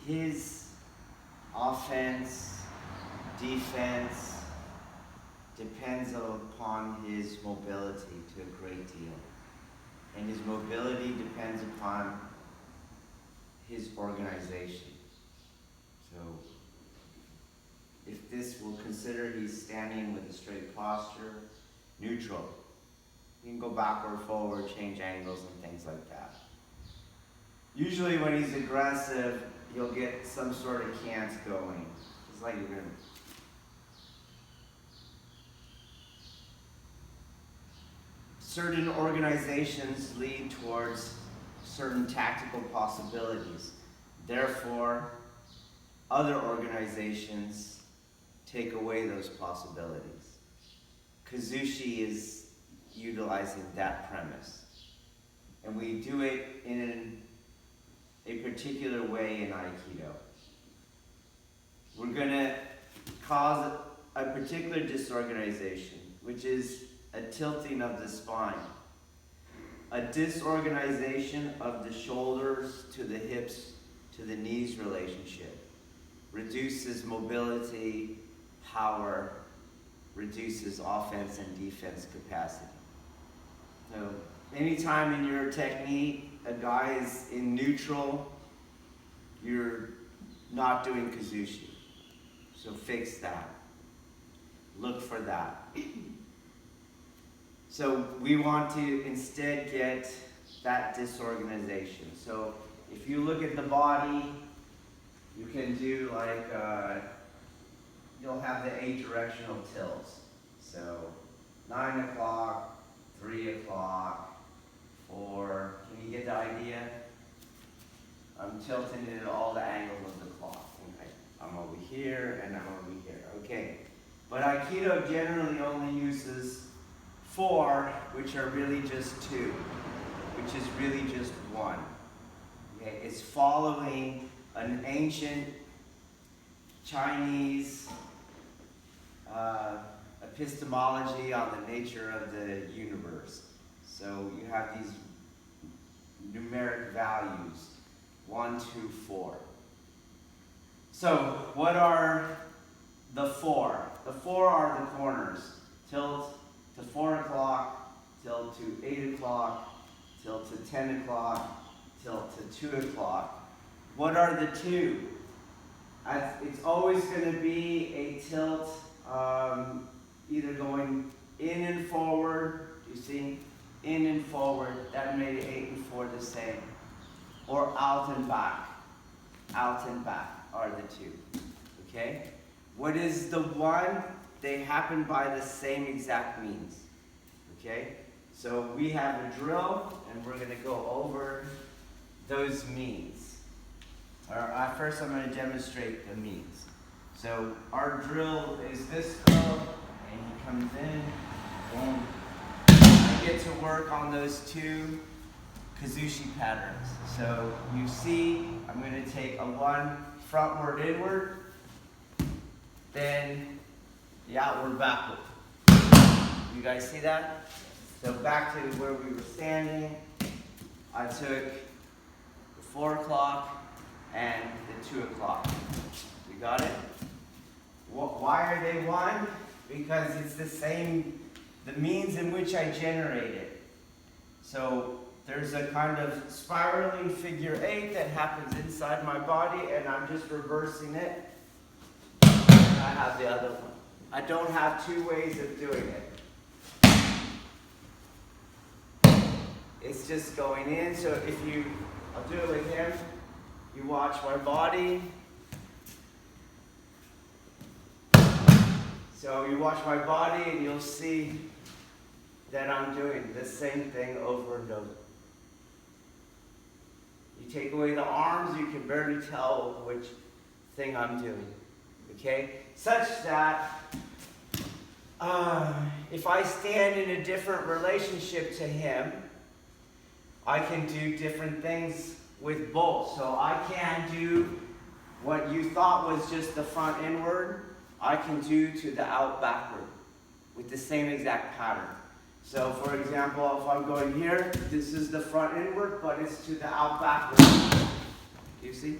his offense, defense depends upon his mobility to a great deal. And his mobility depends upon his organization. So, if this will consider he's standing with a straight posture, neutral. You can go backward, forward, change angles and things like that. Usually when he's aggressive, you'll get some sort of cant going. It's like you're going to... Certain organizations lead towards certain tactical possibilities. Therefore, other organizations take away those possibilities. Kuzushi is utilizing that premise. And we do it in a particular way in Aikido. We're going to cause a particular disorganization, which is a tilting of the spine, a disorganization of the shoulders to the hips to the knees relationship, reduces mobility, power, reduces offense and defense capacity. So anytime in your technique a guy is in neutral, you're not doing Kuzushi. So fix that. Look for that. So we want to instead get that disorganization. So if you look at the body, you can do like, you'll have the 8 directional tilts. So 9 o'clock, 3 o'clock, 4. Can you get the idea? I'm tilting it at all the angles of the clock. Okay. I'm over here and I'm over here. Okay. But Aikido generally only uses 4, which are really just 2, which is really just 1. Okay, it's following an ancient Chinese epistemology on the nature of the universe. So you have these numeric values, 1, 2, 4. So what are the 4? The 4 are the corners. Tilt to 4 o'clock, tilt to 8 o'clock, tilt to 10 o'clock, tilt to 2 o'clock. What are the 2? It's always going to be a tilt either going in and forward, you see, in and forward, that made 8 and 4 the same. Or out and back are the 2, okay? What is the 1? They happen by the same exact means, okay? So we have a drill, and we're going to go over those means. First, I'm going to demonstrate the means. So our drill is this curl, and he comes in, boom. I get to work on those 2 Kuzushi patterns. So you see, I'm going to take a 1 frontward, inward, then the outward, backward. You guys see that? So back to where we were standing, I took the 4 o'clock and the 2 o'clock. You got it? Why are they 1? Because it's the same, the means in which I generate it. So there's a kind of spiraling figure 8 that happens inside my body, and I'm just reversing it. And I have the other one. I don't have 2 ways of doing it. It's just going in. So I'll do it with him. You watch my body. So you watch my body and you'll see that I'm doing the same thing over and over. You take away the arms, you can barely tell which thing I'm doing. Okay? Such that if I stand in a different relationship to him, I can do different things with both. So I can do what you thought was just the front inward, I can do to the out backward with the same exact pattern. So for example, if I'm going here, this is the front inward, but it's to the out backward. You see?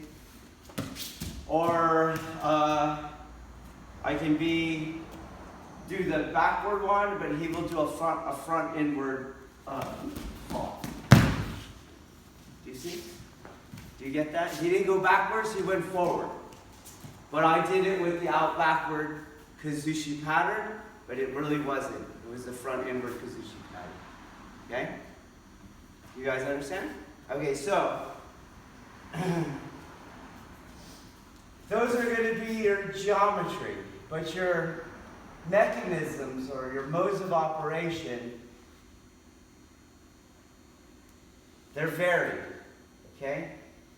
Or I can do the backward one, but he will do a front inward fall. Do you see? Do you get that? He didn't go backwards, he went forward. But I did it with the out backward Kuzushi pattern, but it really wasn't. It was the front inward Kuzushi pattern. Okay? You guys understand? Okay, so those are going to be your geometry, but your mechanisms or your modes of operation, they're varied. Okay?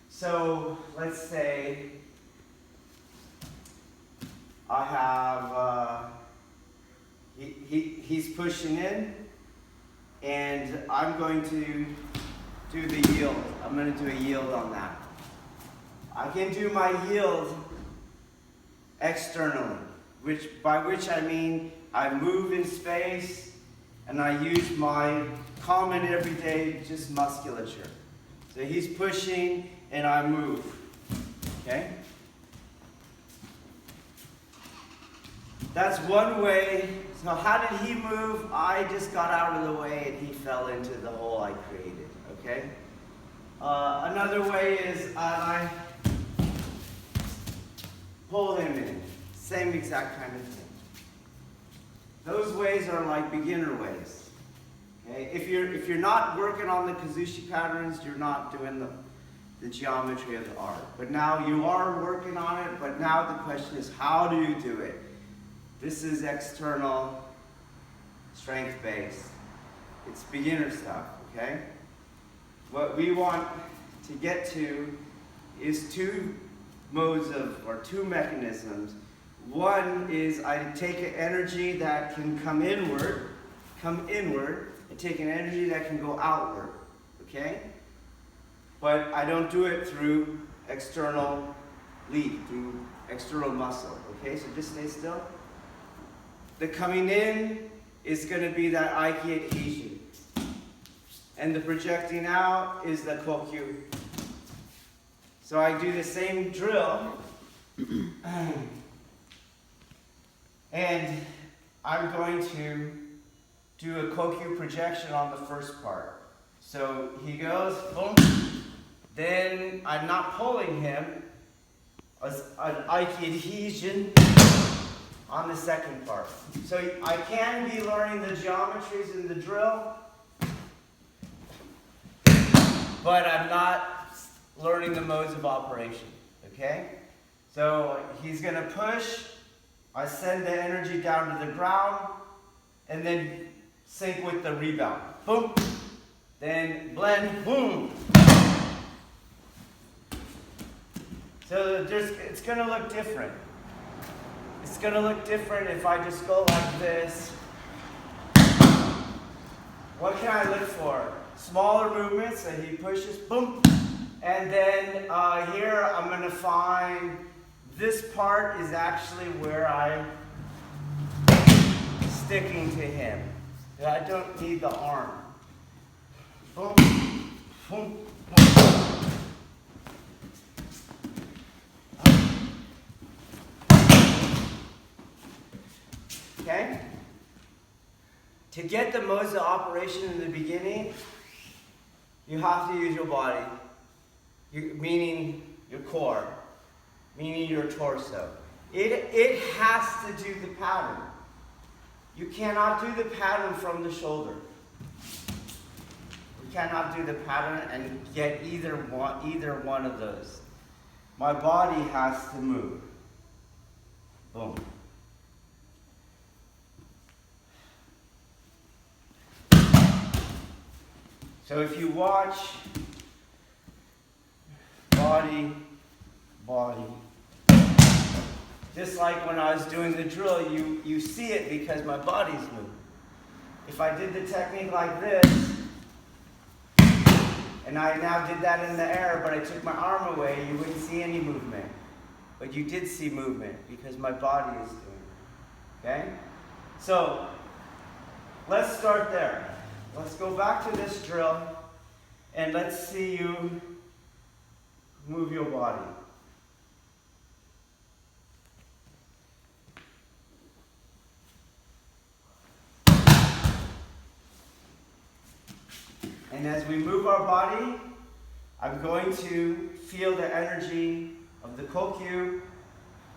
So let's say I have, he's pushing in, and I'm going to do the yield. I'm going to do a yield on that. I can do my yield externally, by which I mean I move in space and I use my common everyday just musculature. So he's pushing and I move. Okay? That's one way. So how did he move? I just got out of the way and he fell into the hole I created. Okay? Another way is I pull him in. Same exact kind of thing. Those ways are like beginner ways. Okay? If you're not working on the Kuzushi patterns, you're not doing the geometry of the art. But now you are working on it, but now the question is, how do you do it? This is external, strength-based. It's beginner stuff, okay? What we want to get to is two mechanisms. One is I take an energy that can come inward, and take an energy that can go outward, okay? But I don't do it through external lead, through external muscle, okay? So just stay still. The coming in is going to be that Aiki adhesion. And the projecting out is the Kokyu. So I do the same drill. And I'm going to do a Kokyu projection on the first part. So he goes, boom. Then I'm not pulling him. An Aiki adhesion on the second part. So I can be learning the geometries in the drill, but I'm not learning the modes of operation, okay? So he's gonna push, I send the energy down to the ground, and then sync with the rebound. Boom, then blend, boom. So it's gonna look different. It's going to look different if I just go like this. What can I look for? Smaller movements, and he pushes, boom. And then here I'm going to find this part is actually where I'm sticking to him. I don't need the arm. Boom, boom, boom. Okay? To get the modes of operation in the beginning, you have to use your body, meaning your core, meaning your torso. It has to do the pattern. You cannot do the pattern from the shoulder. You cannot do the pattern and get either one of those. My body has to move. Boom. So if you watch body, just like when I was doing the drill, you see it because my body's moving. If I did the technique like this, and I now did that in the air, but I took my arm away, you wouldn't see any movement. But you did see movement because my body is doing it. Okay? So, let's start there. Let's go back to this drill, and let's see you move your body. And as we move our body, I'm going to feel the energy of the Kokyu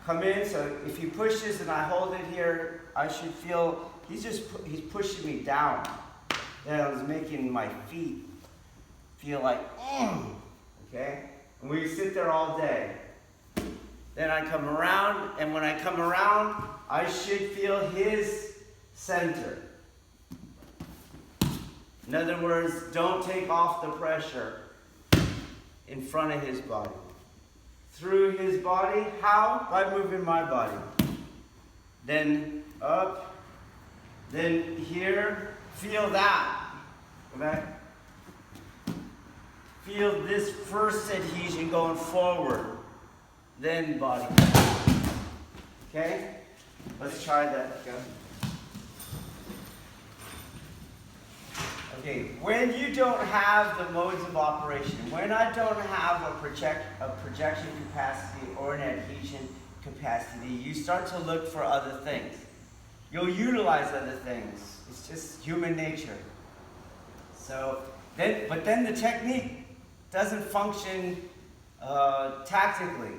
come in. So if he pushes and I hold it here, I should feel he's pushing me down. Then I was making my feet feel like, okay? And we sit there all day. Then I come around, and when I come around, I should feel his center. In other words, don't take off the pressure in front of his body. Through his body, how? By moving my body. Then up, then here, feel that, okay? Feel this first adhesion going forward, then body. Okay? Let's try that. Go. Okay, when you don't have the modes of operation, when I don't have a projection capacity or an adhesion capacity, you start to look for other things. You'll utilize other things. It's just human nature. So, but then the technique doesn't function tactically.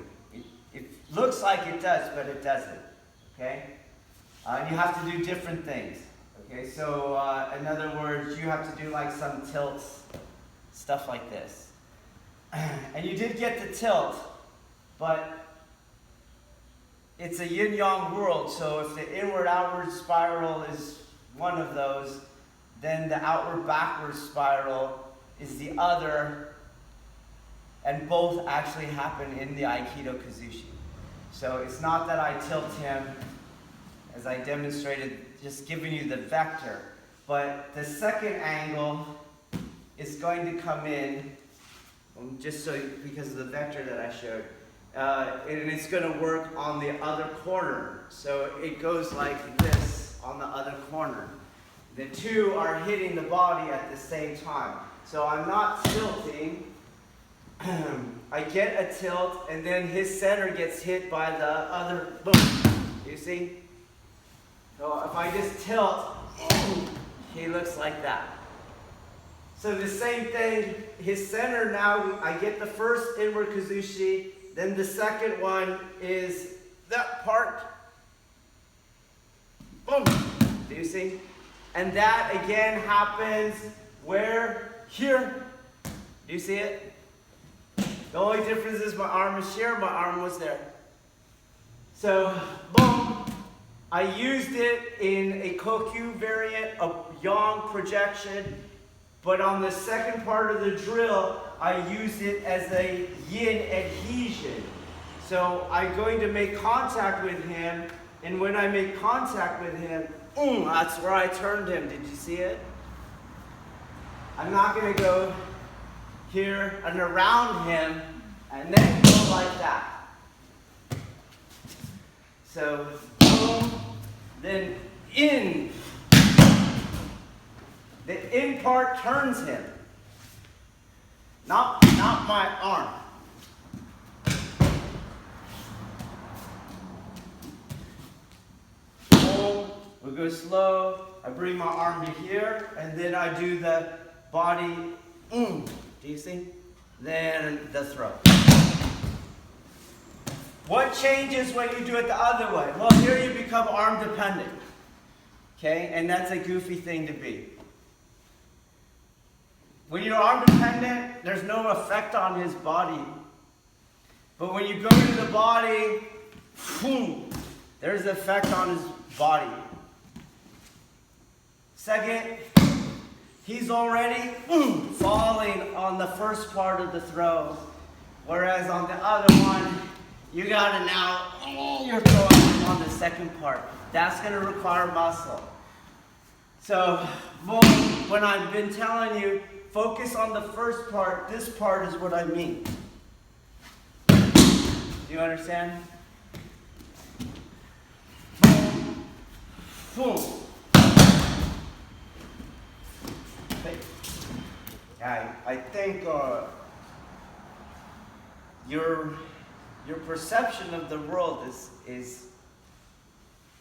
It looks like it does, but it doesn't. Okay? You have to do different things. Okay, so in other words, you have to do like some tilts, stuff like this. And you did get the tilt, but it's a yin-yang world, so if the inward-outward spiral is one of those, then the outward-backward spiral is the other, and both actually happen in the Aikido Kuzushi. So it's not that I tilt him, as I demonstrated, just giving you the vector, but the second angle is going to come in, just so because of the vector that I showed, and it's going to work on the other corner. So it goes like this on the other corner. The two are hitting the body at the same time. So I'm not tilting. I get a tilt, and then his center gets hit by the other, boom. You see? So if I just tilt, he looks like that. So the same thing, his center now, I get the first inward Kuzushi, then the second one is that part. Boom. Do you see? And that again happens where? Here. Do you see it? The only difference is my arm is here, my arm was there. So, boom. I used it in a Kokyu variant, a yang projection, but on the second part of the drill, I used it as a yin adhesion. So I'm going to make contact with him, and when I make contact with him, that's where I turned him. Did you see it? I'm not going to go here and around him, and then go like that. So, boom, then in. The in part turns him, not my arm. Boom, we go slow. I bring my arm to here, and then I do the body. Do you see? Then the throw. What changes when you do it the other way? Well, here you become arm dependent. Okay, and that's a goofy thing to be. When you're arm dependent, there's no effect on his body. But when you go to the body, boom, there's an effect on his body. Second, he's already falling on the first part of the throw. Whereas on the other one, you gotta now, you're throwing on the second part. That's gonna require muscle. So, boom, when I've been telling you, focus on the first part, this part is what I mean. Do you understand? Boom. Boom. Okay. I think your perception of the world is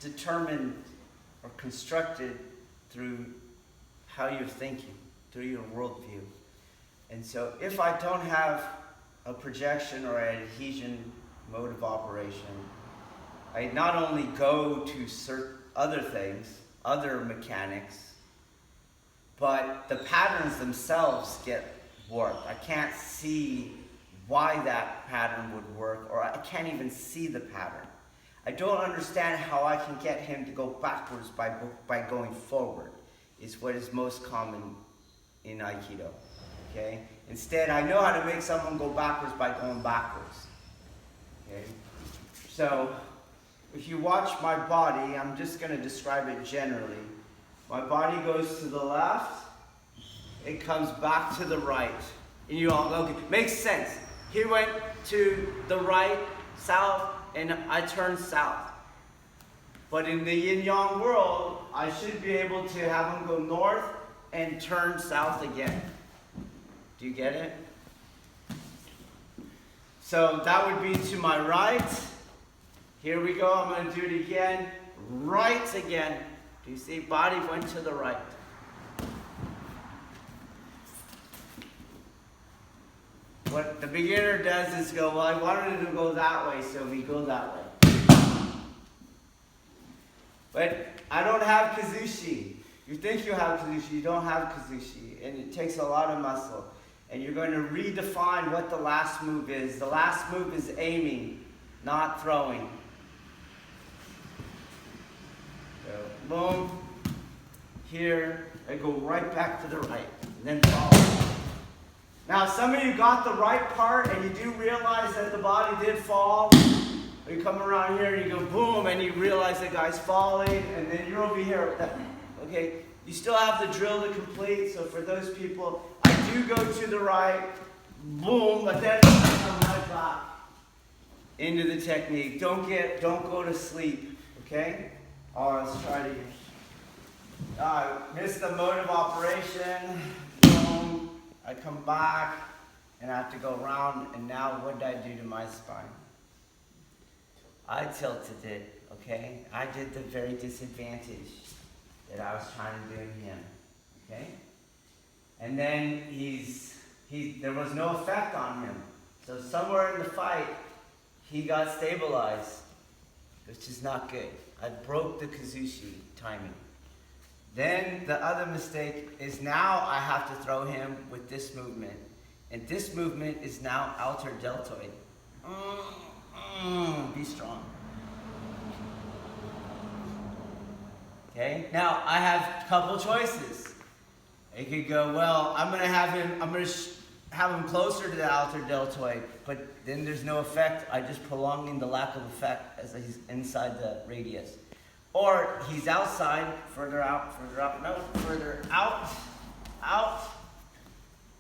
determined or constructed through how you're thinking. through your worldview. And so if I don't have a projection or an adhesion mode of operation, I not only go to certain other things, other mechanics, but the patterns themselves get warped. I can't see why that pattern would work, or I can't even see the pattern. I don't understand how I can get him to go backwards by going forward, is what is most common in Aikido. Okay? Instead, I know how to make someone go backwards by going backwards. Okay? So, if you watch my body, I'm just going to describe it generally. My body goes to the left, it comes back to the right. And you all, okay, makes sense. He went to the right, south, and I turned south. But in the Yin Yang world, I should be able to have him go north and turn south again. Do you get it? So that would be to my right. Here we go, I'm going to do it again. Right again. Do you see? Body went to the right. What the beginner does is go, well, I wanted to go that way, so we go that way. But I don't have Kuzushi. You think you have Kuzushi, you don't have Kuzushi. And it takes a lot of muscle. And you're going to redefine what the last move is. The last move is aiming, not throwing. So, boom. Here, I go right back to the right. And then follow. Now, some of you got the right part, and you do realize that the body did fall. You come around here, and you go boom, and you realize the guy's falling, and then you're over here. Okay, you still have the drill to complete, so for those people, I do go to the right, boom, but then I come right back into the technique. Don't go to sleep, okay? All right, let's try it again. Missed the mode of operation, boom. I come back, and I have to go around, and now what did I do to my spine? I tilted it, okay? I did the very disadvantage that I was trying to do in him, okay? And then there was no effect on him. So somewhere in the fight, he got stabilized, which is not good. I broke the Kuzushi timing. Then the other mistake is now I have to throw him with this movement. And this movement is now outer deltoid. Be strong. Okay, now I have a couple choices. I could go, well, I'm gonna have him closer to the outer deltoid, but then there's no effect. I just prolonging the lack of effect as he's inside the radius. Or he's outside, further out, further out.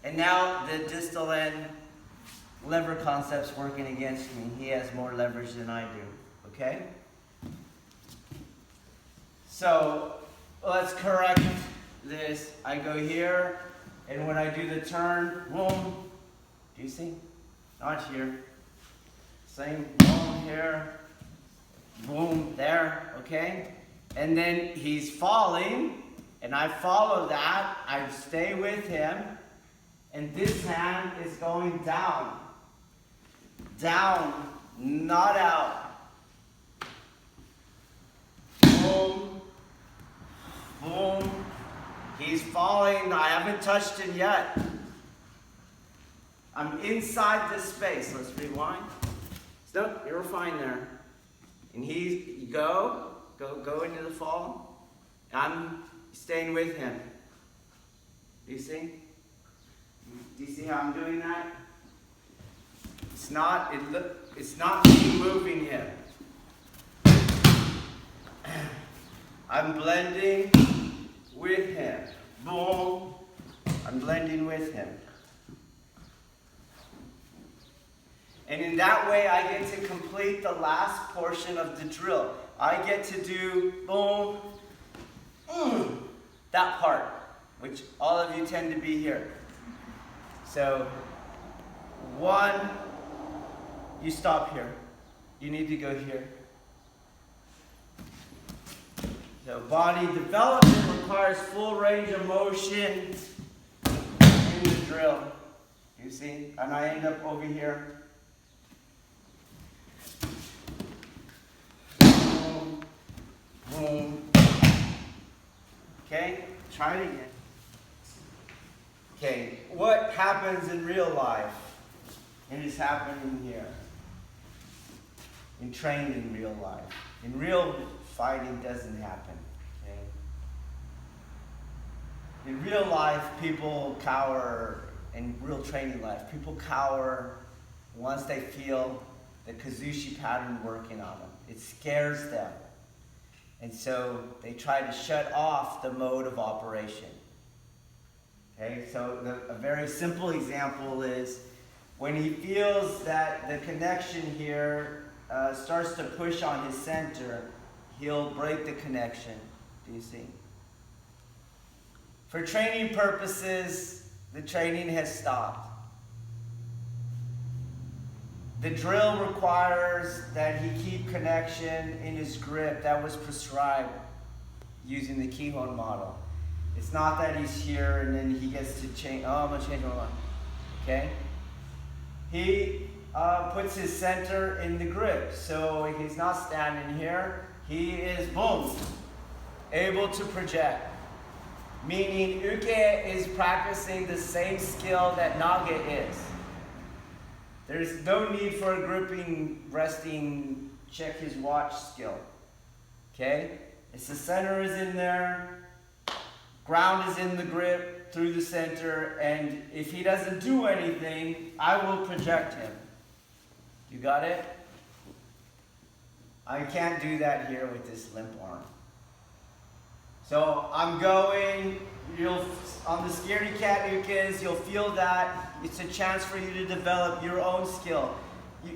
And now the distal end lever concept's working against me. He has more leverage than I do, okay? So let's correct this. I go here, and when I do the turn, boom. Do you see? Not here. Same, boom here. Boom, there, okay? And then he's falling, and I follow that. I stay with him, and this hand is going down. Down, not out. Boom, boom. He's falling. I haven't touched him yet. I'm inside this space. Let's rewind. Nope, you're fine there. And you go into the fall. I'm staying with him. Do you see? Do you see how I'm doing that? It's not me moving him. I'm blending with him. Boom. I'm blending with him. And in that way, I get to complete the last portion of the drill. I get to do, boom, that part, which all of you tend to be here. So, 1, you stop here. You need to go here. So body development requires full range of motion. drill. You see? And I end up over here. Boom. Boom. Okay? Try it again. Okay, what happens in real life? It is happening here. In training in real life. In real fighting doesn't happen. Okay? In real life, people cower. In real training life, people cower once they feel the Kuzushi pattern working on them. It scares them. And so they try to shut off the mode of operation. Okay, so a very simple example is when he feels that the connection here starts to push on his center, he'll break the connection. Do you see? For training purposes, the training has stopped. The drill requires that he keep connection in his grip. That was prescribed using the Kihon model. It's not that he's here and then he gets to change. Oh, I'm going to change my mind. Okay? He puts his center in the grip. So he's not standing here. He is, boom, able to project. Meaning Uke is practicing the same skill that Nage is. There's no need for a gripping, resting, check his watch skill. Okay? It's the center is in there, ground is in the grip through the center, and if he doesn't do anything, I will project him. You got it? I can't do that here with this limp arm. So I'm going, on the scaredy cat ukes, you'll feel that. It's a chance for you to develop your own skill.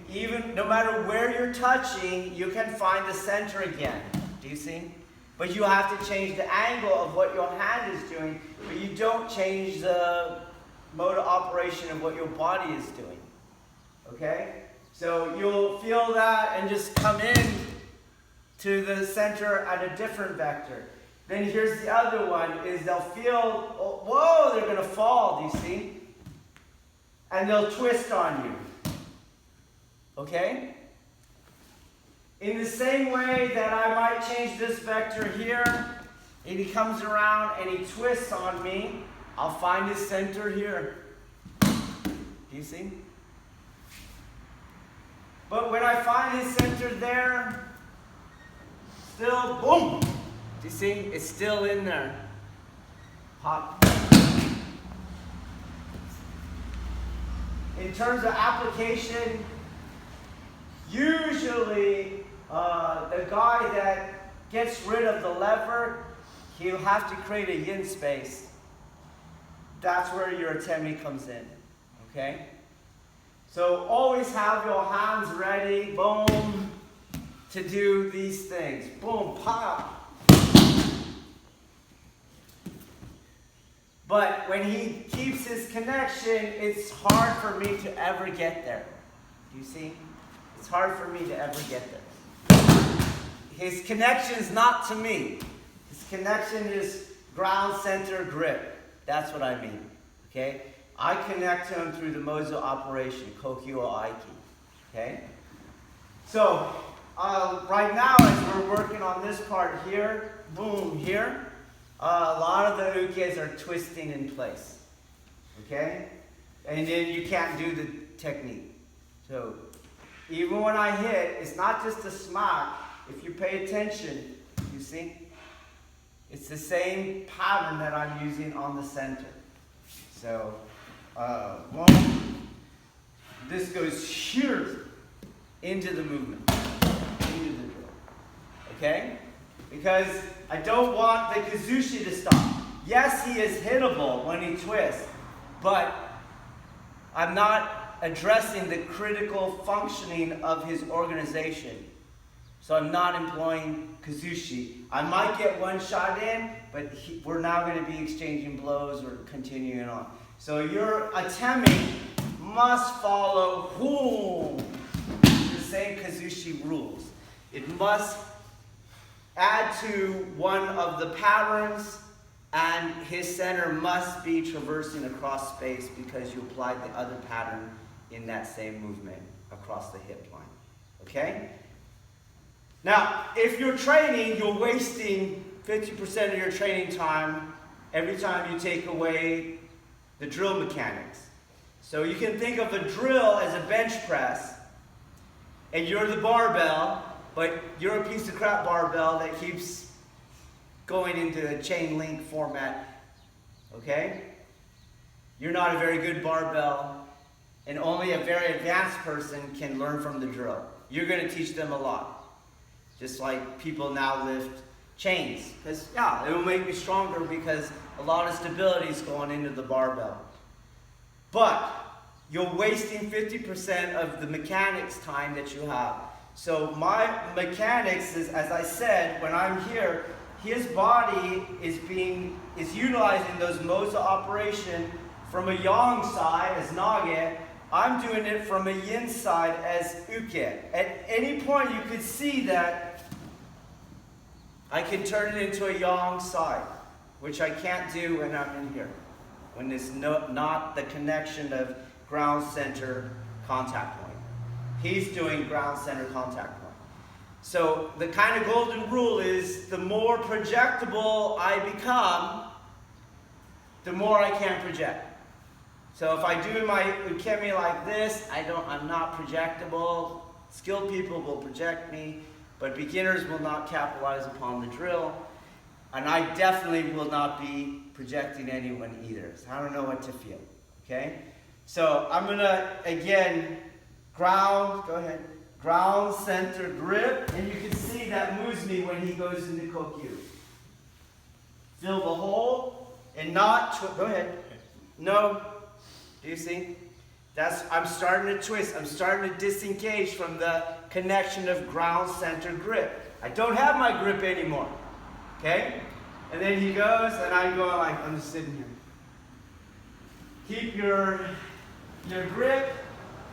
No matter where you're touching, you can find the center again. Do you see? But you have to change the angle of what your hand is doing, but you don't change the mode of operation of what your body is doing. Okay? So you'll feel that and just come in to the center at a different vector. Then here's the other one, is they'll feel, oh, whoa, they're going to fall, do you see? And they'll twist on you. Okay? In the same way that I might change this vector here, and he comes around and he twists on me, I'll find his center here. Do you see? But when I find his center there, still, boom! Do you see? It's still in there. Pop. In terms of application, usually the guy that gets rid of the lever, he'll have to create a yin space. That's where your atemi comes in. Okay? So always have your hands ready, boom, to do these things. Boom, pop. But when he keeps his connection, it's hard for me to ever get there. Do you see? It's hard for me to ever get there. His connection is not to me. His connection is ground center grip. That's what I mean. Okay? I connect to him through the modes of operation, Kokyu or Aiki. Okay? So, right now as we're working on this part here, boom, here, a lot of the ukes are twisting in place. Okay? And then you can't do the technique. So, even when I hit, it's not just a smack. If you pay attention, you see? It's the same pattern that I'm using on the center. So, this goes here into the movement, into the drill. Okay? Because I don't want the Kuzushi to stop. Yes, he is hittable when he twists, but I'm not addressing the critical functioning of his organization. So I'm not employing Kuzushi. I might get one shot in, but we're now going to be exchanging blows or continuing on. So your atemi must follow the same Kuzushi rules. It must add to one of the patterns And his center must be traversing across space because you applied the other pattern in that same movement across the hip line. Okay? Now, if you're training, you're wasting 50% of your training time every time you take away the drill mechanics. So you can think of a drill as a bench press, and you're the barbell, but you're a piece of crap barbell that keeps going into a chain link format, okay? You're not a very good barbell, and only a very advanced person can learn from the drill. You're going to teach them a lot. Just like people now lift chains. Because, yeah, it will make me stronger because a lot of stability is going into the barbell. But you're wasting 50% of the mechanics time that you have. So my mechanics is, as I said, when I'm here, his body is utilizing those modes of operation from a yang side as nage. I'm doing it from a yin side as uke. At any point you could see that I can turn it into a yang side, which I can't do when I'm in here, when it's not the connection of ground center contact point. He's doing ground center contact point. So the kind of golden rule is the more projectable I become, the more I can project. So if I do my ukemi like this, I'm not projectable. Skilled people will project me, but beginners will not capitalize upon the drill. And I definitely will not be projecting anyone either. So I don't know what to feel, okay? So I'm gonna, again, ground center grip, and you can see that moves me when he goes into Kokyu. Fill the hole, and not, go ahead. No, do you see? I'm starting to twist. I'm starting to disengage from the connection of ground center grip. I don't have my grip anymore, okay? And then he goes, and I'm going like, I'm just sitting here. Keep your grip,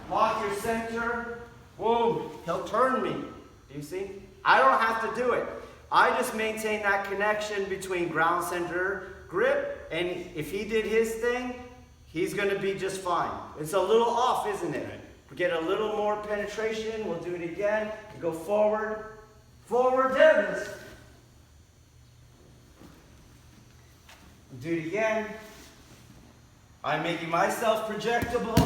lock your center. Whoa, he'll turn me. Do you see? I don't have to do it. I just maintain that connection between ground center grip, and if he did his thing, he's going to be just fine. It's a little off, isn't it? We get a little more penetration. We'll do it again. Go forward. Forward, there it is. Do it again. I'm making myself projectable.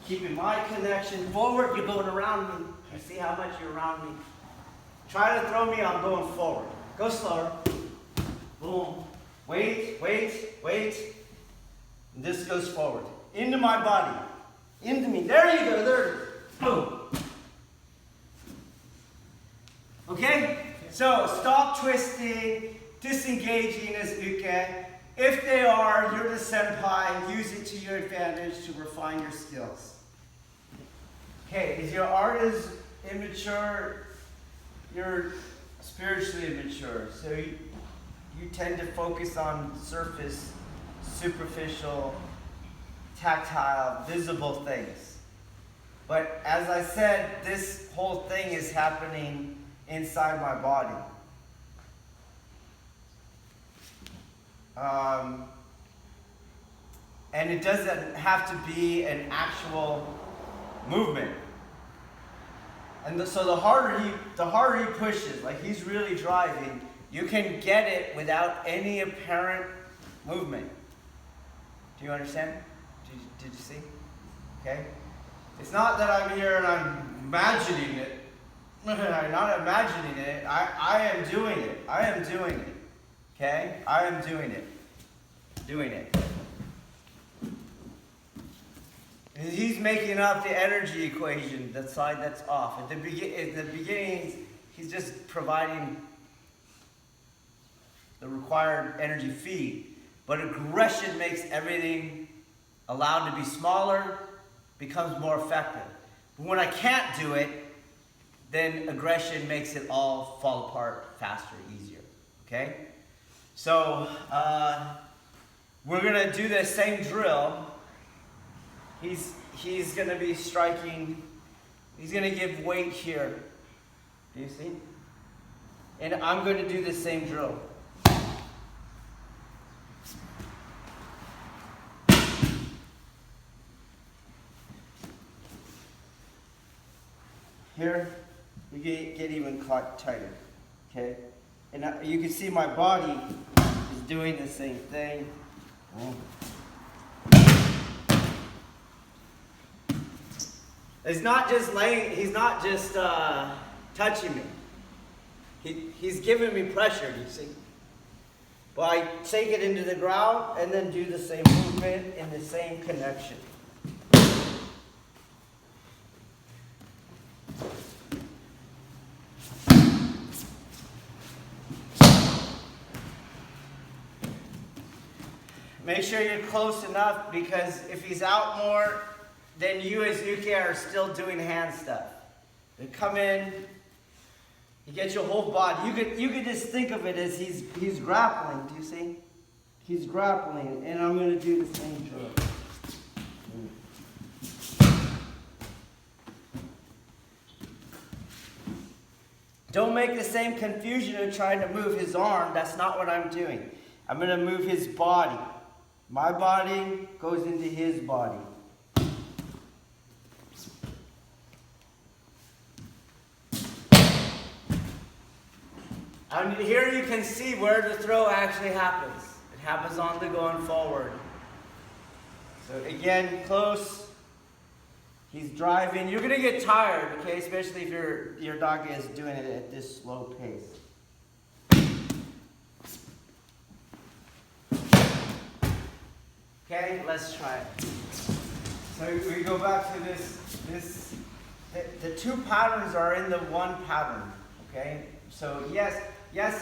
Keeping my connection forward. You're going around me. You see how much you're around me? Try to throw me, I'm going forward. Go slower. Boom. Wait. And this goes forward. Into my body. Into me. There you go. There. Boom. Okay? So stop twisting, disengaging as uke. If they are, you're the senpai. Use it to your advantage to refine your skills. Okay, if your art is immature, you're spiritually immature. So you tend to focus on surface, superficial, tactile, visible things. But as I said, this whole thing is happening inside my body. And it doesn't have to be an actual movement. And so the harder he pushes, like he's really driving, you can get it without any apparent movement. Do you understand? Did you see? Okay? It's not that I'm here and I'm imagining it. I'm not imagining it. I am doing it. I am doing it. Okay? I am doing it. Doing it. And he's making up the energy equation, the side that's off. At the beginning, he's just providing the required energy feed. But aggression makes everything allowed to be smaller, becomes more effective. But when I can't do it, then aggression makes it all fall apart faster, easier. Okay? So, we're going to do the same drill. He's going to be striking. He's going to give weight here. Do you see? And I'm going to do the same drill. Here, you get even tighter, okay? And you can see my body is doing the same thing. He's not just touching me. He's giving me pressure, you see? Well, I take it into the ground and then do the same movement in the same connection. Make sure you're close enough, because if he's out more, then you as Uke are still doing hand stuff. They come in, you get your whole body. You could just think of it as he's grappling. Do you see? He's grappling, and I'm going to do the same drill. Don't make the same confusion of trying to move his arm. That's not what I'm doing. I'm going to move his body. My body goes into his body. And here you can see where the throw actually happens. It happens on the going forward. So again, close. He's driving. You're going to get tired, okay? Especially if your dog is doing it at this slow pace. Okay, let's try it. So we go back to this. The two patterns are in the one pattern, okay? So yes,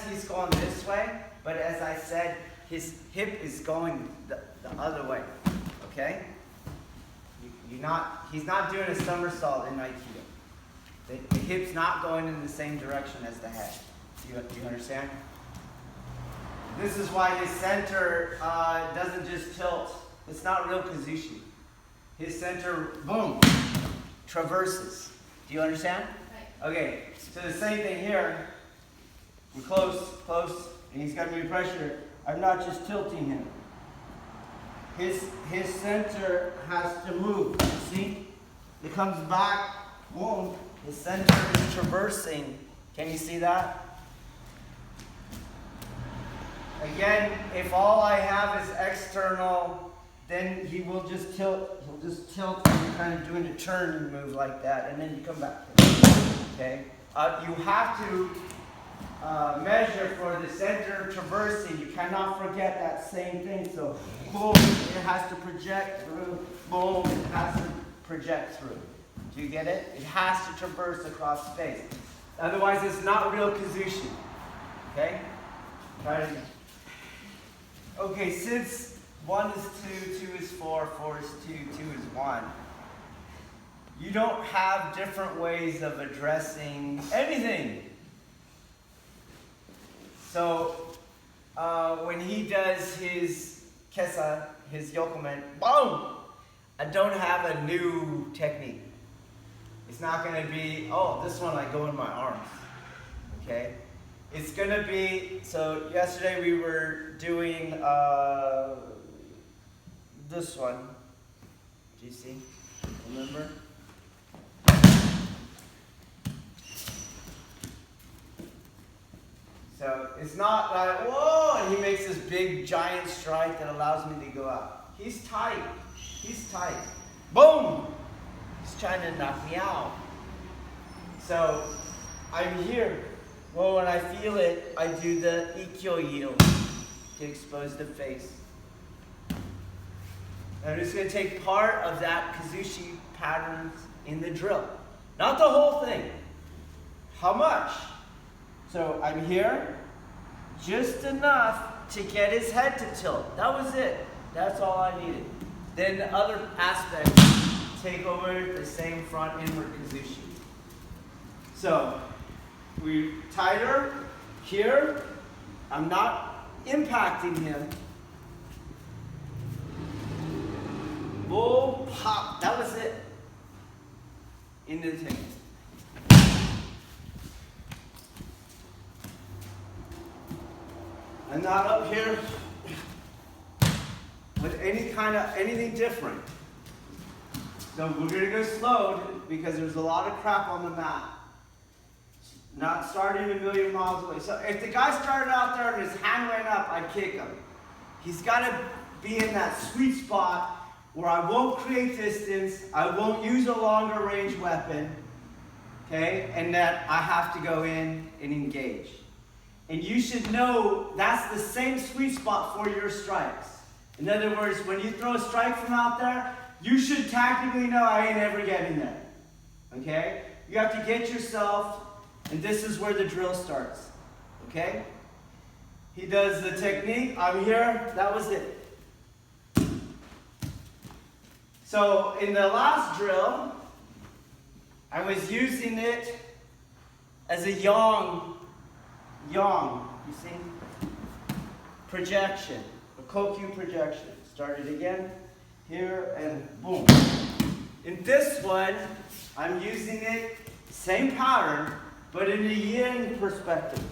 he's going this way, but as I said, his hip is going the other way, okay? He's not doing a somersault in Aikido. The hip's not going in the same direction as the head. Do you understand? This is why his center doesn't just tilt. It's not real Kuzushi. His center, boom, traverses. Do you understand? Right. Okay, so the same thing here. We're close, and he's got me pressure. I'm not just tilting him. His center has to move. You see? It comes back, boom. His center is traversing. Can you see that? Again, if all I have is external, then he will just tilt. He'll just tilt and you're kind of doing a turn and move like that, and then you come back. Okay? You have to measure for the center traversing. You cannot forget that same thing. So, boom, it has to project through. Boom, it has to project through. Do you get it? It has to traverse across space. Otherwise, it's not real Kuzushi. Okay? Try it again. Okay, since 1 is 2, 2 is 4, 4 is 2, 2 is 1, you don't have different ways of addressing anything. So, when he does his kesa, his yokomen, boom! I don't have a new technique. It's not going to be, oh, this one I go in my arms. Okay? It's going to be, so yesterday we were doing this one. Do you see? Remember? So it's not like, whoa, and he makes this big giant strike that allows me to go out. He's tight. He's tight. Boom! He's trying to knock me out. So I'm here. Well, when I feel it, I do the ikkyo yield to expose the face. I'm just going to take part of that Kuzushi patterns in the drill. Not the whole thing. How much? So I'm here, just enough to get his head to tilt. That was it. That's all I needed. Then the other aspects take over the same front inward Kuzushi. So we tighter here. I'm not impacting him. Bull, pop. That was it. Into the tank. I'm not up here with anything different. So we're gonna go slow because there's a lot of crap on the mat. Not starting a million miles away. So if the guy started out there and his hand went up, I'd kick him. He's gotta be in that sweet spot where I won't create distance, I won't use a longer range weapon, okay? And that I have to go in and engage. And you should know that's the same sweet spot for your strikes. In other words, when you throw a strike from out there, you should tactically know I ain't ever getting there, okay? You have to get yourself, and this is where the drill starts, okay? He does the technique, I'm here, that was it. So in the last drill, I was using it as a yang, you see? Projection, a Kokyu projection. Start it again, here, and boom. In this one, I'm using it, same pattern, but in a yin perspective.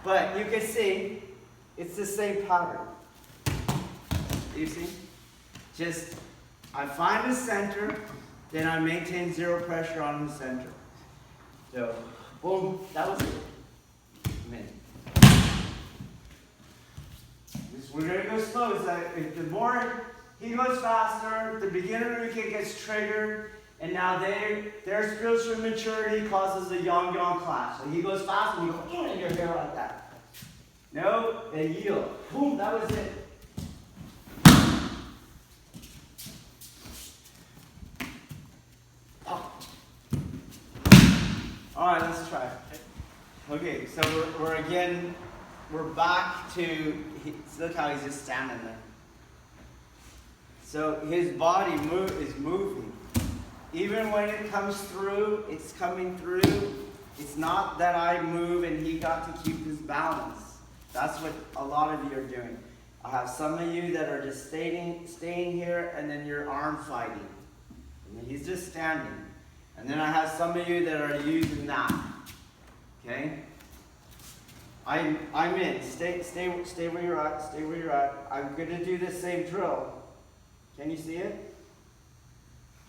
But you can see, it's the same pattern. You see? Just, I find the center, then I maintain zero pressure on the center. So, boom, that was it. We're going to go slow. So if the more he goes faster, the beginner of the kick gets triggered, and now their spiritual maturity causes a yang-yang clash. So he goes fast, and you go in your hair like that. No, and yield. Boom, that was it. Oh. All right, let's try. Okay, so we're back to, look how he's just standing there. So his body is moving. Even when it comes through, it's coming through. It's not that I move and he got to keep his balance. That's what a lot of you are doing. I have some of you that are just staying here, and then you're arm fighting. And he's just standing. And then I have some of you that are using that. Okay? I'm in. Stay where you're at. Stay where you're at. I'm going to do the same drill. Can you see it?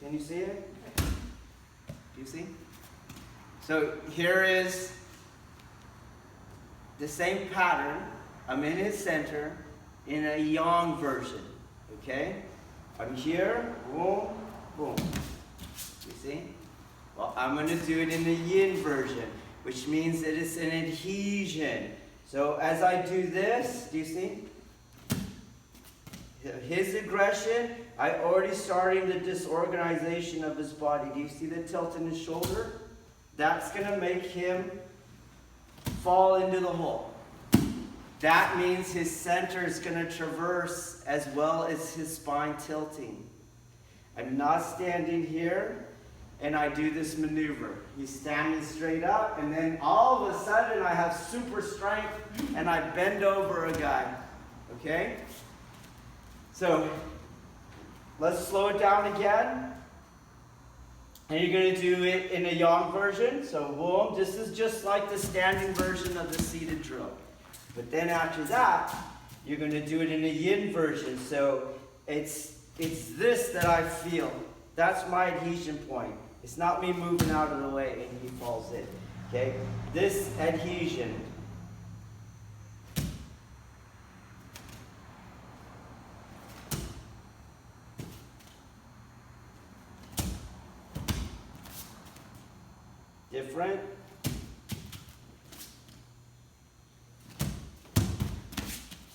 Can you see it? Do you see? So here is the same pattern. I'm in his center in a yang version. Okay? I'm here. Boom, boom. You see? Well, I'm going to do it in the yin version, which means that it's an adhesion. So as I do this, do you see? His aggression, I already starting the disorganization of his body. Do you see the tilt in his shoulder? That's going to make him fall into the hole. That means his center is going to traverse as well as his spine tilting. I'm not standing here and I do this maneuver. He's standing straight up, and then all of a sudden I have super strength and I bend over a guy. Okay? So let's slow it down again. And you're going to do it in a yang version. So boom, this is just like the standing version of the seated drill. But then after that, you're going to do it in a yin version. So it's this that I feel. That's my adhesion point. It's not me moving out of the way and he falls in. Okay? This adhesion. Different.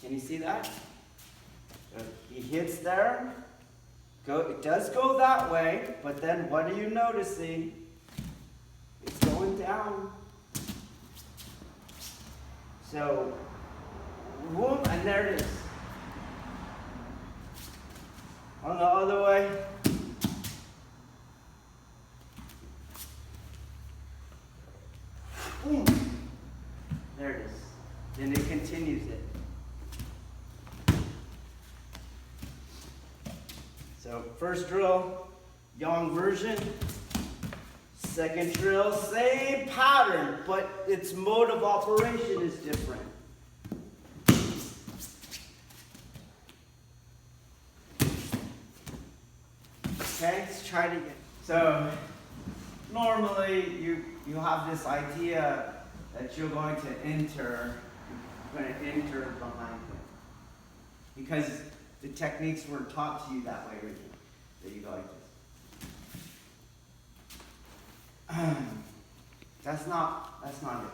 Can you see that? He hits there. It does go that way, but then what are you noticing? It's going down. So, whoop, and there it is. On the other way. Boom. There it is. Then it continues it. So first drill, yang version. Second drill, same pattern, but its mode of operation is different. Okay, let's try it again. So normally you have this idea that you're going to enter behind him. Because the techniques weren't taught to you that way originally. That you go like this. That's not it.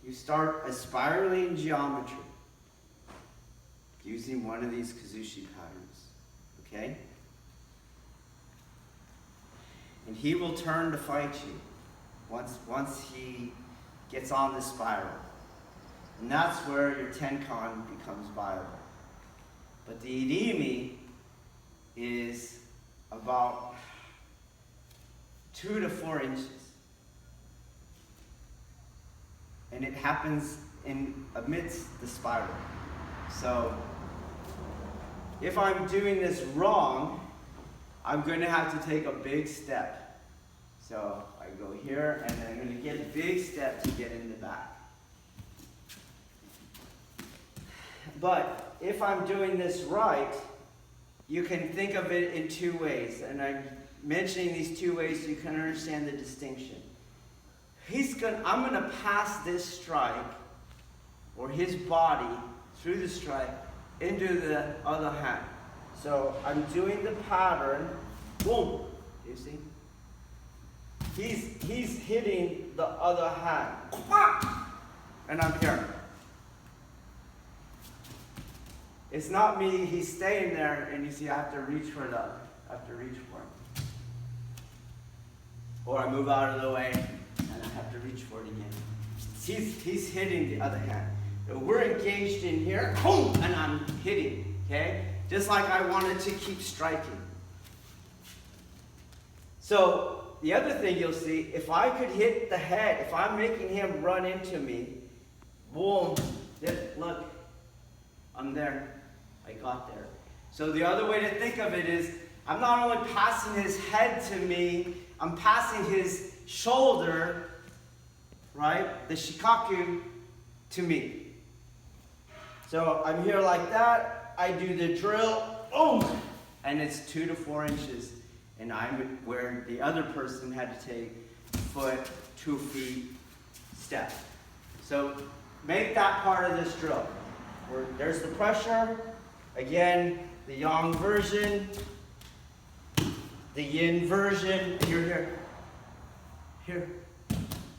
You start a spiraling geometry using one of these Kuzushi patterns. Okay? And he will turn to fight you once he gets on the spiral. And that's where your Tenkan becomes viable. But the Irimi is about 2 to 4 inches. And it happens amidst the spiral. So if I'm doing this wrong, I'm going to have to take a big step. So I go here, and then I'm going to get a big step to get in the back. But if I'm doing this right, you can think of it in 2 ways. And I'm mentioning these 2 ways so you can understand the distinction. I'm going to pass this strike, or his body, through the strike, into the other hand. So I'm doing the pattern, boom, you see? He's hitting the other hand, and I'm here. It's not me, he's staying there, and you see I have to reach for him. Or I move out of the way, and I have to reach for it again. He's hitting the other hand. We're engaged in here, boom, and I'm hitting, okay? Just like I wanted to keep striking. So, the other thing you'll see, if I could hit the head, if I'm making him run into me, boom, look, I'm there. I got there. So the other way to think of it is, I'm not only passing his head to me, I'm passing his shoulder, right, the shikaku, to me. So I'm here like that, I do the drill, boom, and it's 2 to 4 inches. And I'm where the other person had to take foot, 2 feet, step. So make that part of this drill. There's the pressure. Again, the Yang version, the Yin version. You're here. Here.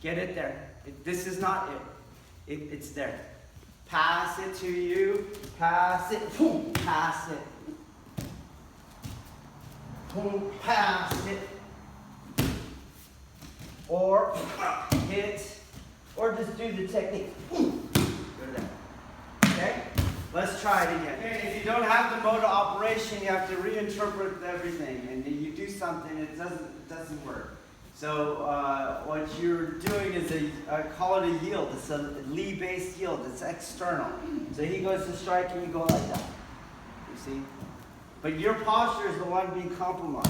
Get it there. This is not it. It's there. Pass it to you. Pass it. Boom. Pass it. Boom. Pass it. Or hit. Or just do the technique. Boom. Go there. Okay? Let's try it again. Okay, if you don't have the mode of operation, you have to reinterpret everything. And you do something, it doesn't work. So what you're doing is I call it a yield. It's a Lee-based yield. It's external. So he goes to strike and you go like that. You see? But your posture is the one being compromised.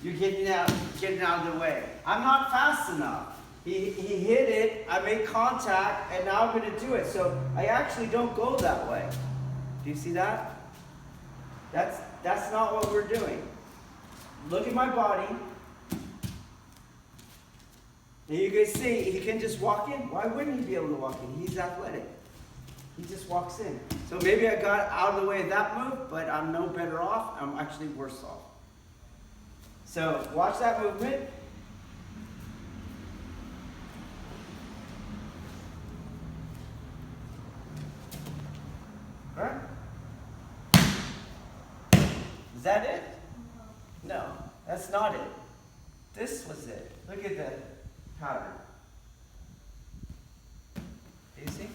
You're getting out of the way. I'm not fast enough. He hit it, I made contact, and now I'm going to do it. So I actually don't go that way. Do you see that? That's not what we're doing. Look at my body. And you can see, he can just walk in. Why wouldn't he be able to walk in? He's athletic. He just walks in. So maybe I got out of the way of that move, but I'm no better off. I'm actually worse off. So watch that movement. All right? Is that it? No, that's not it. This was it. Look at the pattern. Do you see?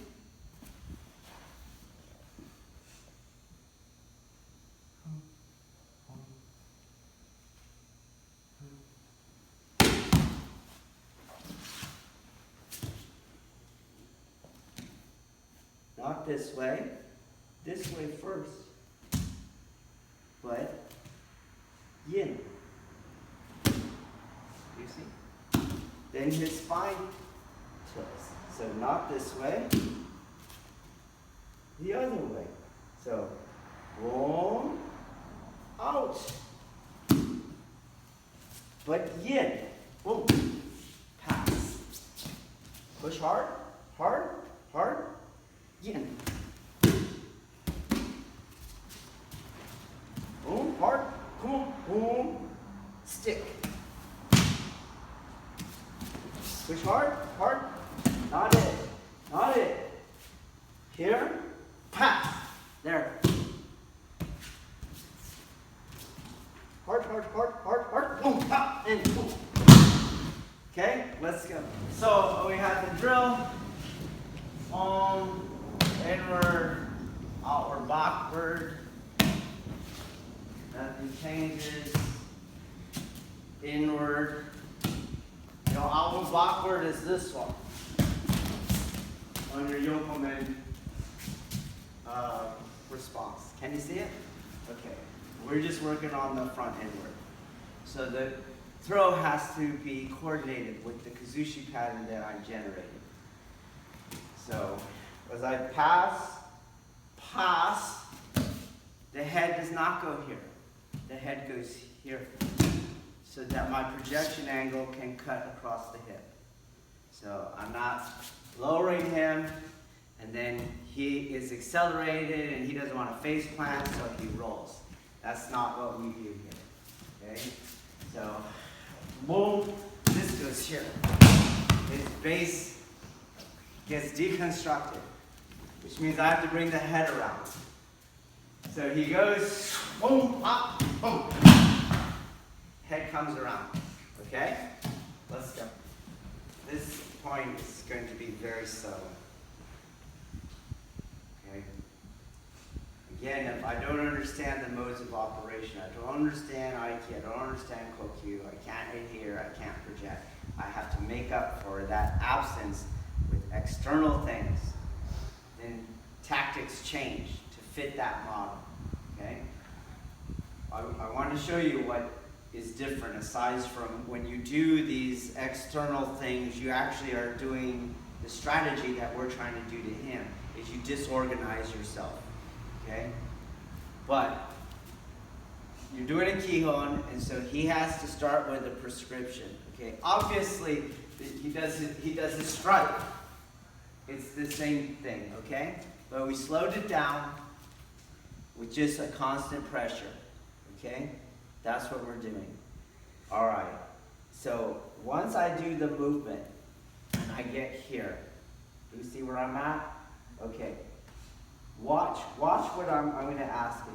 Not this way. This way first. But yin. You see? Then his spine tilts. So not this way. The other way. So boom. out. But yin, boom, pass. Push hard, hard, hard, yin. Boom, hard, boom, boom, stick. Push hard, hard, not it, not it. Here, pass, there. Hard, hard, hard, hard, hard, boom, pop, and boom. Okay, let's go. So we have the drill, inward, outward, backward. Nothing changes. Inward. You know, outward, backward is this one. On your yokomen response. Can you see it? Okay. We're just working on the front inward. So the throw has to be coordinated with the Kuzushi pattern that I generated. So as I pass, the head does not go here. The head goes here so that my projection angle can cut across the hip. So I'm not lowering him, and then he is accelerated and he doesn't want to face plant, so he rolls. That's not what we do here. Okay? So, boom, this goes here. His base gets deconstructed, which means I have to bring the head around. So he goes, boom, up, boom. Head comes around. Okay? Let's go. This point is going to be very subtle. Okay? Again, if I don't understand the modes of operation, I don't understand Aiki, I don't understand Kokyu, I can't adhere, I can't project. I have to make up for that absence with external things. Then tactics change to fit that model. Okay? I want to show you what is different aside from when you do these external things, you actually are doing the strategy that we're trying to do to him, is you disorganize yourself. Okay? But you're doing a Kihon, and so he has to start with a prescription. Okay? Obviously, he does his strike. It's the same thing, okay? But we slowed it down with just a constant pressure. Okay? That's what we're doing. All right. So once I do the movement and I get here, do you see where I'm at? Okay. Watch what I'm going to ask of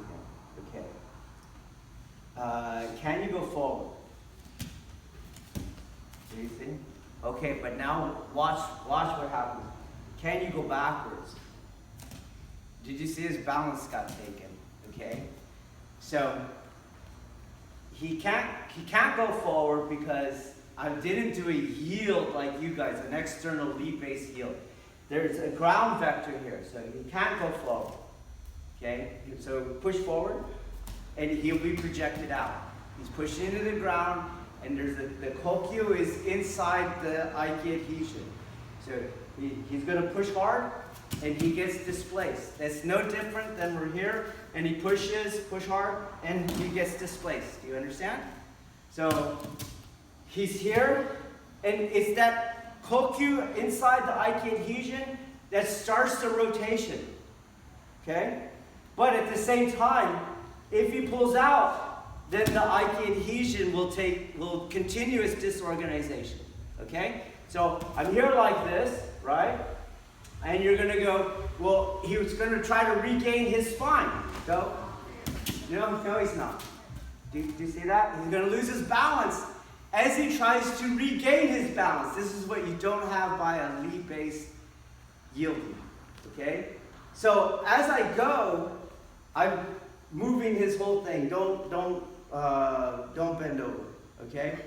him. Okay. Can you go forward? Do you see? Okay, but now watch what happens. Can you go backwards? Did you see his balance got taken? Okay. So he can't go forward because I didn't do a yield like you guys, an external lead-based yield. There's a ground vector here, so he can't go forward. Okay? So push forward, and he'll be projected out. He's pushed into the ground, and there's the Kokyu is inside the Aiki adhesion. So he's going to push hard, and he gets displaced. That's no different than we're here, and he push hard, and he gets displaced. Do you understand? So he's here, and it's that Kokyu inside the Aiki adhesion that starts the rotation. Okay? But at the same time, if he pulls out, then the Aiki adhesion will continue its disorganization. Okay? So I'm here like this, right? And you're going to go, well, he was going to try to regain his spine. Go. No, he's not. Do you see that? He's going to lose his balance as he tries to regain his balance. This is what you don't have by a lead-based yielding. Okay? So as I go, I'm moving his whole thing. Don't bend over. Okay?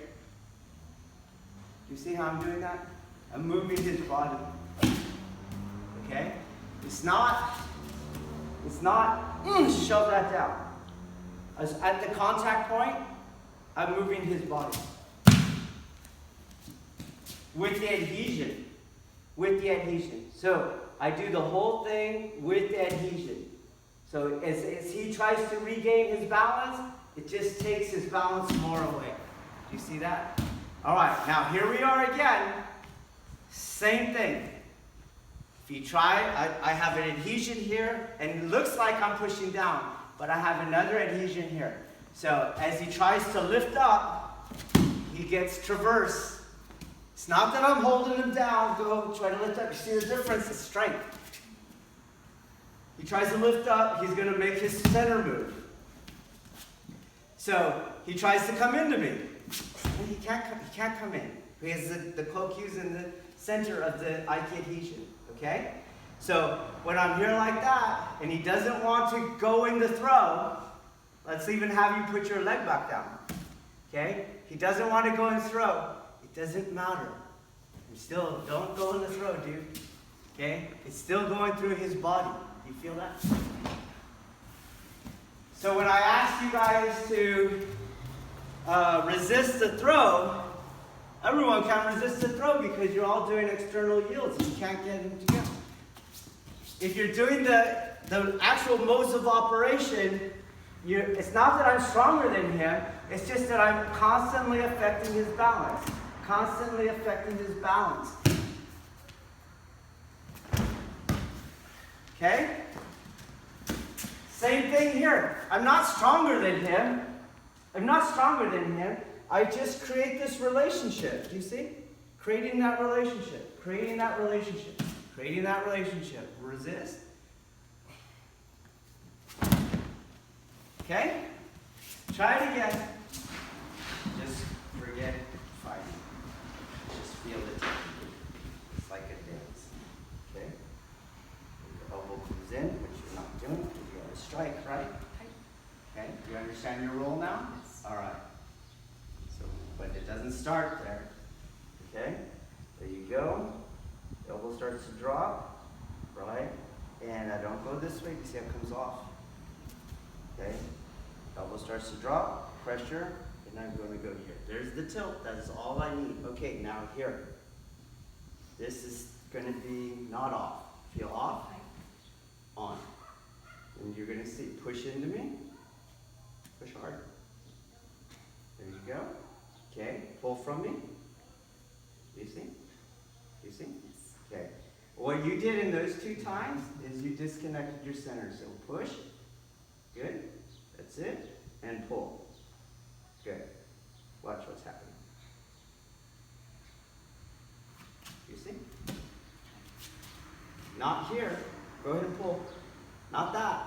You see how I'm doing that? I'm moving his body. Okay? It's not shove that down. At the contact point, I'm moving his body. With the adhesion. With the adhesion. So I do the whole thing with the adhesion. So as he tries to regain his balance, it just takes his balance more away. Do you see that? All right, now here we are again. Same thing. If you try, I have an adhesion here, and it looks like I'm pushing down, but I have another adhesion here. So as he tries to lift up, he gets traverse. It's not that I'm holding him down. Go try to lift up. You see the difference? It's strength. He tries to lift up. He's going to make his center move. So he tries to come into me. He can't come in because the Kokyu's in the center of the Aiki adhesion. Okay? So when I'm here like that, and he doesn't want to go in the throw, let's even have you put your leg back down. Okay? He doesn't want to go in throw. It doesn't matter. You still don't go in the throw, dude. Okay? It's still going through his body. Do you feel that? So when I ask you guys to resist the throw, everyone can resist the throw because you're all doing external yields and you can't get them together. If you're doing the actual modes of operation, it's not that I'm stronger than him, it's just that I'm constantly affecting his balance. Constantly affecting his balance. Okay? Same thing here. I'm not stronger than him. I'm not stronger than him. I just create this relationship. Do you see? Creating that relationship. Creating that relationship. Creating that relationship. Resist. Okay? Try it again. Just forget fighting. Just feel it. It's like a dance. Okay? Your elbow comes in, which you're not doing because you got to strike, right? Okay? Do you understand your role now? Yes. All right. So, but it doesn't start there. Okay? There you go. The elbow starts to drop, right? And I don't go this way. You see how it comes off. Okay? Elbow starts to drop, pressure, and I'm going to go here. There's the tilt. That is all I need. Okay, now here. This is going to be not off. Feel off? On. And you're going to see. Push into me. Push hard. There you go. Okay, pull from me. Do you see? Do you see? Okay. What you did in those two times is you disconnected your center. So push. Good. That's it. And pull. Good. Watch what's happening. You see? Not here. Go ahead and pull. Not that.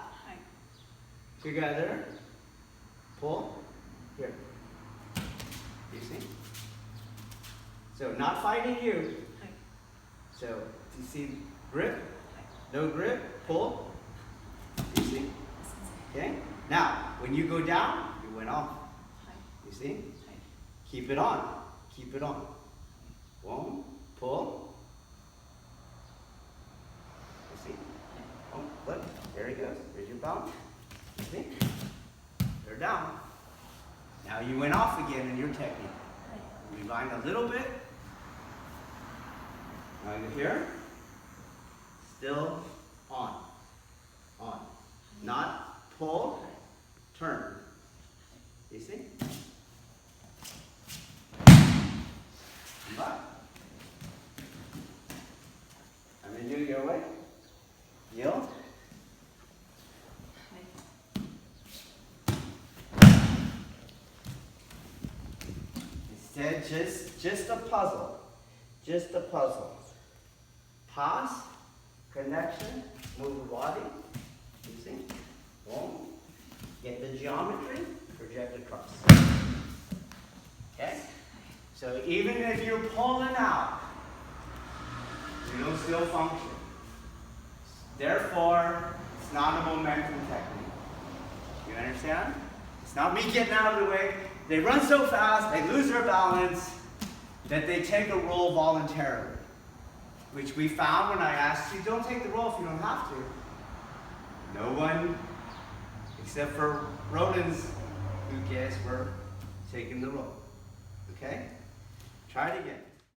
Together. Pull. Here. You see? So not fighting you. So you see grip? No grip. Pull. You see? Okay? Now, when you go down, you went off. You see? Keep it on. Keep it on. One, pull. You see? Oh, look. There he goes. There's your bounce. You see? They're down. Now you went off again in your technique. Rewind a little bit. Now you're here. Still on. On. Not pull. Turn. You see? Come back. I'm going to do your way. Yield. Instead, just a puzzle. Just a puzzle. Pass, connection, move the body. You see? Boom. Get the geometry, project across. Okay? So even if you're pulling out, you don't still function. Therefore, it's not a momentum technique. You understand? It's not me getting out of the way. They run so fast, they lose their balance, that they take a roll voluntarily. Which we found when I asked you, don't take the roll if you don't have to. No one, except for Ronan's who guess we're taking the roll. Okay? Try it again.